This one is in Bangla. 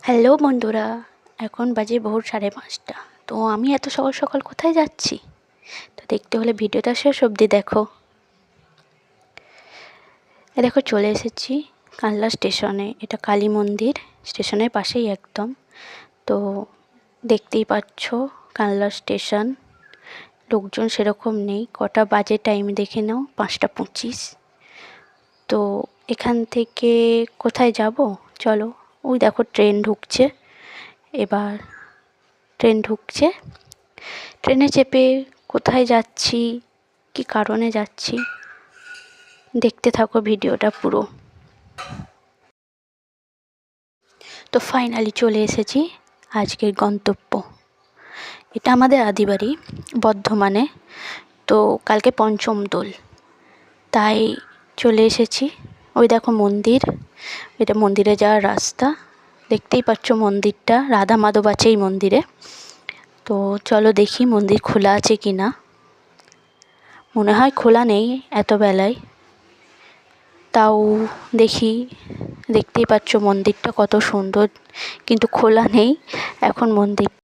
হ্যালো বন্ধুরা, এখন বাজে ভোর 5:30। তো আমি এত সকাল সকাল কোথায় যাচ্ছি? তো দেখতে হলে ভিডিওটা শেষ অবধি দেখো। দেখো চলে এসেছি কানলা স্টেশনে। এটা কালী মন্দির স্টেশনের পাশেই একদম। তো দেখতেই পাচ্ছ কানলা স্টেশন, লোকজন সেরকম নেই। কটা বাজে টাইম দেখে নাও, 5:25। তো এখান থেকে কোথায় যাব চলো। ওই দেখো ট্রেন ঢুকছে, এবার ট্রেন ঢুকছে। ট্রেনে চেপে কোথায় যাচ্ছি, কী কারণে যাচ্ছি, দেখতে থাকো ভিডিওটা পুরো। তো ফাইনালি চলে এসেছি আজকের গন্তব্য। এটা আমাদের আদিবাড়ি বর্ধমানে। তো কালকে পঞ্চম দোল, তাই চলে এসেছি। ওই দেখো মন্দির, এটা মন্দিরে যাওয়ার রাস্তা। দেখতেই পাচ্ছ মন্দিরটা, রাধা মাধব আছে এই মন্দিরে। তো চলো দেখি মন্দির খোলা আছে কি না। মনে হয় খোলা নেই এত বেলায়, তাও দেখি। দেখতেই পাচ্ছ মন্দিরটা কত সুন্দর, কিন্তু খোলা নেই এখন মন্দির।